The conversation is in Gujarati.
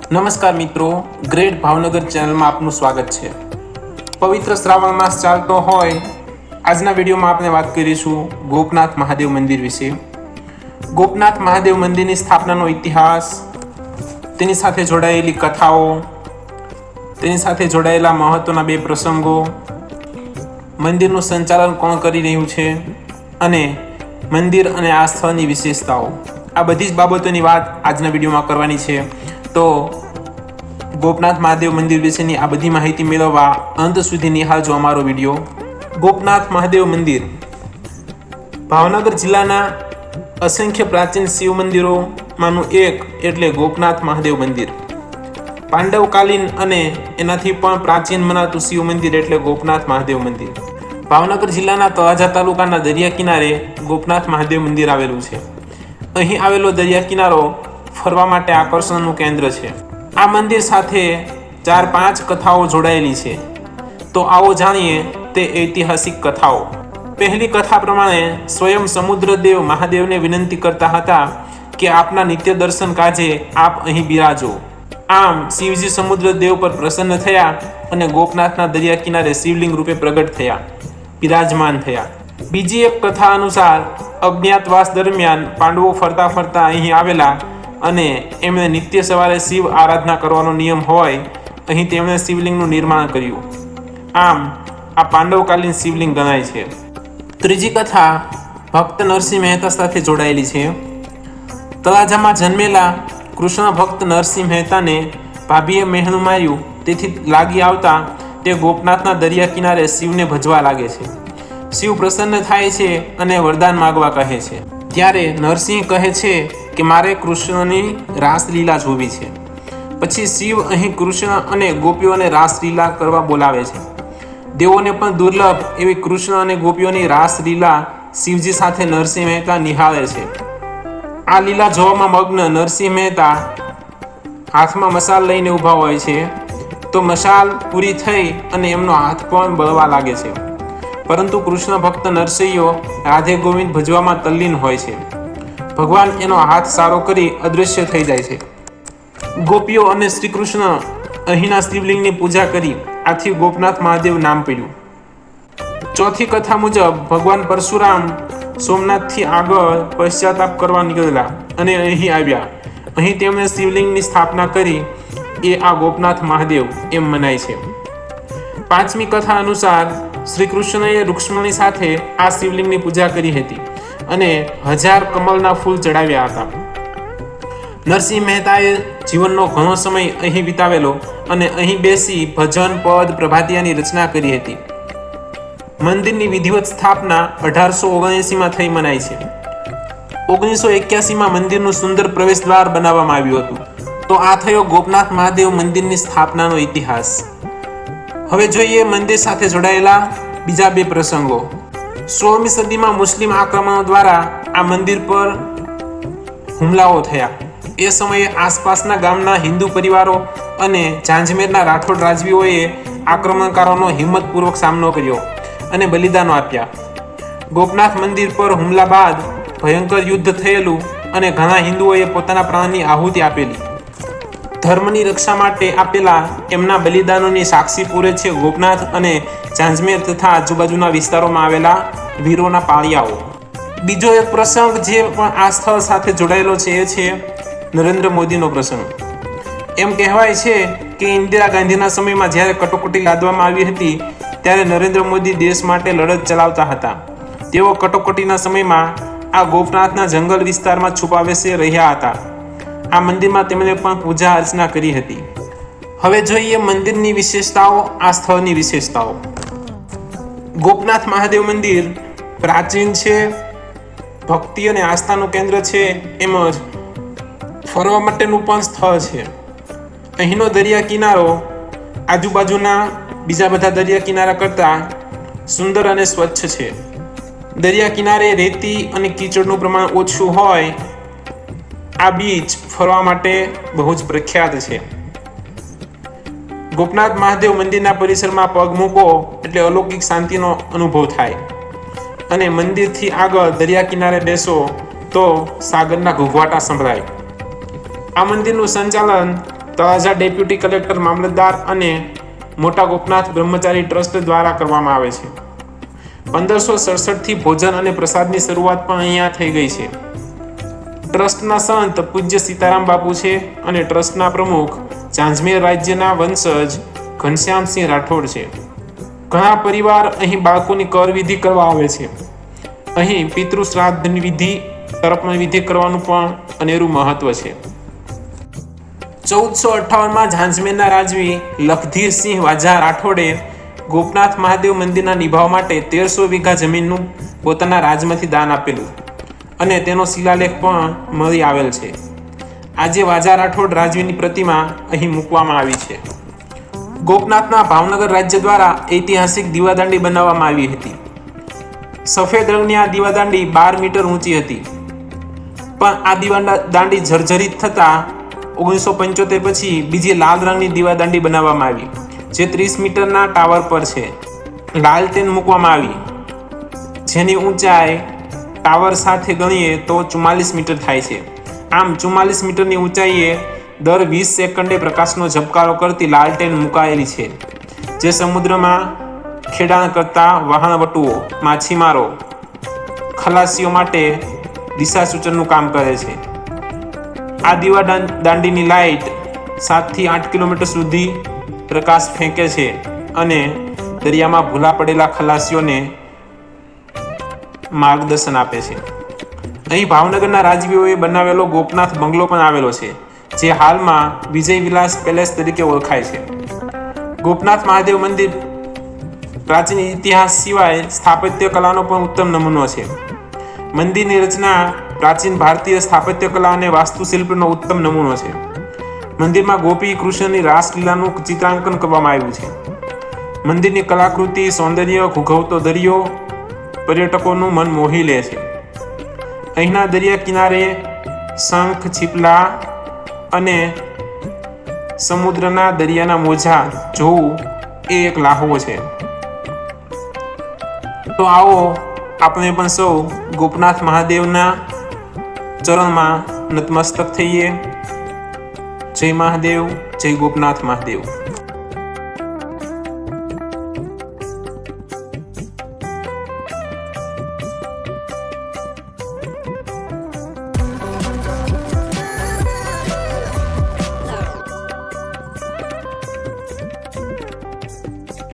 નમસ્કાર મિત્રો, ગ્રેટ ભાવનગર ચેનલમાં આપનું સ્વાગત છે। પવિત્ર શ્રાવણ માસ ચાલતો હોય આજના વિડીયોમાં આપણે વાત કરીશું ગોપનાથ મહાદેવ મંદિર વિશે। ગોપનાથ મહાદેવ મંદિરની સ્થાપનાનો ઇતિહાસ, તેની સાથે જોડાયેલી કથાઓ, તેની સાથે જોડાયેલા મહત્વના બે પ્રસંગો, મંદિરનું સંચાલન કોણ કરી રહ્યું છે અને મંદિર અને આ સ્થળની વિશેષતાઓ, આ બધી જ બાબતોની વાત આજના વિડીયોમાં કરવાની છે। તો ગોપનાથ મહાદેવ મંદિર વિશેની આ બધી માહિતી મેળવવા અંત સુધી નિહાળજો અમારો વિડીયો। ગોપનાથ મહાદેવ મંદિર ભાવનગર જિલ્લાના અસંખ્ય પ્રાચીન શિવ મંદિરોમાંનું એક એટલે ગોપનાથ મહાદેવ મંદિર। પાંડવકાલીન અને એનાથી પણ પ્રાચીન મનાતું શિવ મંદિર એટલે ગોપનાથ મહાદેવ મંદિર। ભાવનગર જિલ્લાના તળાજા તાલુકાના દરિયા કિનારે ગોપનાથ મહાદેવ મંદિર આવેલું છે। અહીં આવેલો દરિયા કિનારો ફરવા માટે આકર્ષણનું કેન્દ્ર છે। આ મંદિર સાથે 4-5 કથાઓ જોડાયેલી છે, તો આવો જાણીએ તે ઐતિહાસિક કથાઓ। પહેલી કથા પ્રમાણે સ્વયં સમુદ્રદેવ મહાદેવને વિનંતી કરતા હતા કે આપના નિત્ય દર્શન કાજે આપ અહીં બિરાજો। આમ શિવજી સમુદ્રદેવ પર પ્રસન્ન થયા અને ગોપનાથના દરિયા કિનારે શિવલિંગ રૂપે પ્રગટ થયા, બિરાજમાન થયા। બીજી એક કથા અનુસાર અજ્ઞાતવાસ દરમિયાન પાંડવો ફરતા ફરતા અહીં આવેલા અને એમણે નિત્ય સવારે શિવ આરાધના કરવાનો નિયમ હોય અહીં તેમણે શિવલિંગનું નિર્માણ કર્યું, આમ આ પાંડવકાલીન શિવલિંગ ગણાય છે। ત્રીજી કથા ભક્ત નરસિંહ મહેતા સાથે જોડાયેલી છે। તળાજામાં જન્મેલા કૃષ્ણ ભક્ત નરસિંહ મહેતાને ભાભીએ મહેણું માર્યું, તેથી લાગી આવતા તે ગોપનાથના દરિયા કિનારે શિવને ભજવા લાગે છે। શિવ પ્રસન્ન થાય છે અને વરદાન માગવા કહે છે। ત્યારે નરસિંહ કહે છે કે મારે કૃષ્ણની રાસલીલા જોવી છે। પછી શિવ અહીં કૃષ્ણ અને ગોપીઓને રાસલીલા કરવા બોલાવે છે। દેવોને પણ દુર્લભ એવી કૃષ્ણ અને ગોપીઓની રાસલીલા શિવજી સાથે નરસિંહ મહેતા નિહાળે છે। આ લીલા જોવામાં મગ્ન નરસિંહ મહેતા હાથમાં મશાલ લઈને ઊભા હોય છે, તો મશાલ પૂરી થઈ અને એમનો હાથ પણ બળવા લાગે છે, પરંતુ કૃષ્ણ ભક્ત નરસિંહો રાધે ગોવિંદ ભજવામાં તલ્લીન હોય છે। ભગવાન એનો હાથ સારો કરી અદૃશ્ય થઈ જાય છે। ગોપીઓ અને શ્રી કૃષ્ણ અહીંના શિવલિંગની પૂજા કરી, આથી ગોપનાથ મહાદેવ નામ પડ્યું। ચોથી કથા મુજબ ભગવાન પરશુરામ સોમનાથથી આગળ પશ્ચાતાપ કરવા નીકળેલા અને અહીં આવ્યા। અહીં તેમણે શિવલિંગની સ્થાપના કરી, એ આ ગોપનાથ મહાદેવ એમ મનાય છે। પાંચમી કથા અનુસાર શ્રી કૃષ્ણએ રૂક્ષ્મણી સાથે આ શિવલિંગની પૂજા કરી હતી અને 1000 કમળના ફૂલ ચડાવ્યા હતા। નરસિંહ મહેતાએ જીવનનો ઘણો સમય અહીં વિતાવેલો અને અહીં બેસી ભજન, પદ, પ્રભાતિયાની રચના કરી હતી। મંદિરની વિધિવત સ્થાપના 1879માં થઈ મનાય છે। 1981માં મંદિરનું સુંદર પ્રવેશ દ્વાર બનાવવામાં આવ્યું હતું। તો આ થયો ગોપનાથ મહાદેવ મંદિરની સ્થાપનાનો ઇતિહાસ। હવે જોઈએ મંદિર સાથે જોડાયેલા બીજા બે પ્રસંગો। 16મી સદીમાં મુસ્લિમ આક્રમણો દ્વારા આ મંદિર પર હુમલાઓ થયા। એ સમયે આસપાસના ગામના હિન્દુ પરિવારો અને ઝાંઝમેરના રાઠોડ રાજવીઓએ આક્રમણકારોનો હિંમતપૂર્વક સામનો કર્યો અને બલિદાનો આપ્યા। ગોપનાથ મંદિર પર હુમલા બાદ ભયંકર યુદ્ધ થયેલું અને ઘણા હિન્દુઓએ પોતાના પ્રાણની આહુતિ આપેલી। ધર્મની રક્ષા માટે આપેલા એમના બલિદાનોની સાક્ષી પૂરે છે ગોપનાથ અને ઝાંઝમેર તથા આજુબાજુના વિસ્તારોમાં આવેલા વીરોના પાળિયાઓ। બીજો એક પ્રસંગ જે પણ આ સ્થળ સાથે જોડાયેલો છે એ છે નરેન્દ્ર મોદીનો પ્રસંગ। એમ કહેવાય છે કે ઇન્દિરા ગાંધીના સમયમાં જ્યારે કટોકટી લાદવામાં આવી હતી ત્યારે નરેન્દ્ર મોદી દેશ માટે લડત ચલાવતા હતા। તેઓ કટોકટીના સમયમાં આ ગોપનાથના જંગલ વિસ્તારમાં છુપાવેશે રહ્યા હતા। આ મંદિરમાં તેમણે પણ પૂજા અર્ચના કરી હતી। હવે જોઈએ મંદિરની વિશેષતાઓ, આ સ્થળની વિશેષતાઓ। ગોપનાથ મહાદેવ મંદિર પ્રાચીન છે, ભક્તિ અને આસ્થાનું કેન્દ્ર છે, એમ જ ફરવા માટેનું પણ સ્થળ છે। અહીંનો દરિયા કિનારો આજુબાજુના બીજા બધા દરિયા કિનારા કરતાં સુંદર અને સ્વચ્છ છે। દરિયા કિનારે રેતી અને કીચડનું પ્રમાણ ઓછું હોય આ બીચ ફરવા માટે બહુ જ પ્રખ્યાત છે। ગોપનાથ મહાદેવ મંદિરના પરિસરમાં પગ મૂકો એટલે અલૌકિક શાંતિનો અનુભવ થાય અને મંદિરથી આગળ દરિયા કિનારે બેસો તો સાગરના ઘૂઘવાટા સંભળાય। આ મંદિરનું સંચાલન તળાજા ડેપ્યુટી કલેક્ટર, મામલતદાર અને મોટા ગોપનાથ બ્રહ્મચારી ટ્રસ્ટ દ્વારા કરવામાં આવે છે. 1567 થી ભોજન અને પ્રસાદની શરૂઆત પણ અહીંયા થઈ ગઈ છે. ટ્રસ્ટના સંત પૂજ્ય સીતારામ બાપુ છે અને ટ્રસ્ટના પ્રમુખ જાંજમેર રાજ્યના વંશજ ઘનશ્યામસિંહ રાઠોડ છે. ઘણા પરિવાર અહીં બાળકોની કર વિધિ કરવા આવે છે. અહીં પિતૃ શ્રાદ્ધ વિધિ, તર્પણ વિધિ કરવાનું પણ અનેરું મહત્વ છે. 1458માં જાંજમેરના રાજવી લખધીરસિંહ વાજા રાઠોડે ગોપનાથ મહાદેવ મંદિરના નિભાવ માટે 1300 વીઘા જમીનનું પોતાના રાજમાંથી દાન આપેલું અને તેનો શિલાલેખ પણ મળી આવેલ છે. આજે વાજા રાઠોડ રાજવીની પ્રતિમા અહીં મૂકવામાં આવી છે. ગોપનાથના ભાવનગર રાજ્ય દ્વારા ઐતિહાસિક દીવાદાંડી બનાવવામાં આવી હતી. સફેદ રંગની આ દીવાદાંડી 12 મીટર ઊંચી હતી, પણ આ દીવાદાંડી જર્જરિત થતા 1975 પછી બીજી લાલ રંગની દીવાદાંડી બનાવવામાં આવી, જે 30 મીટરના ટાવર પર છે. લાલટેન મૂકવામાં આવી, જેની ઊંચાઈ ટાવર સાથે ગણીએ તો 44 મીટર થાય છે. આમ 44 મીટરની ઊંચાઈએ દર 20 સેકન્ડે પ્રકાશનો ઝબકારો કરતી લાલટેન મુકાયેલી છે, જે સમુદ્રમાં ખેડાણ કરતા વહાણવટુઓ, માછીમારો, ખલાસીઓ માટે દિશા સૂચનનું કામ કરે છે. આ દીવાદાંડીની લાઇટ 7 થી 8 કિલોમીટર સુધી પ્રકાશ ફેંકે છે અને દરિયામાં ભૂલા પડેલા ખલાસીઓને માર્ગદર્શન આપે છે. અહીં ભાવનગરના રાજવીઓએ બનાવેલો ગોપનાથ બંગલો પણ આવેલો છે, જે હાલમાં વિજય વિલાસ પેલેસ તરીકે ઓળખાય છે. ગોપનાથ મહાદેવ મંદિર પ્રાચીન ઇતિહાસ સિવાય સ્થાપત્ય કલાનો પણ ઉત્તમ નમૂનો છે. મંદિરની રચના પ્રાચીન ભારતીય સ્થાપત્ય કલા અને વાસ્તુશિલ્પનો ઉત્તમ નમૂનો છે. મંદિરમાં ગોપી કૃષ્ણની રાસલીલાનું ચિત્રાંકન કરવામાં આવ્યું છે. મંદિરની કલાકૃતિ, સૌંદર્ય, ઘૂઘવતો દરિયો પર્યટકોનું મન મોહી લે છે. અહીંના દરિયા કિનારે શંખ, છીપલા અને સમુદ્રના દરિયાના મોજા જોવું એ એક લ્હાવો છે. તો આવો આપણે પણ સૌ ગોપનાથ મહાદેવના ચરણમાં નતમસ્તક થઈએ. જય મહાદેવ, જય ગોપનાથ મહાદેવ.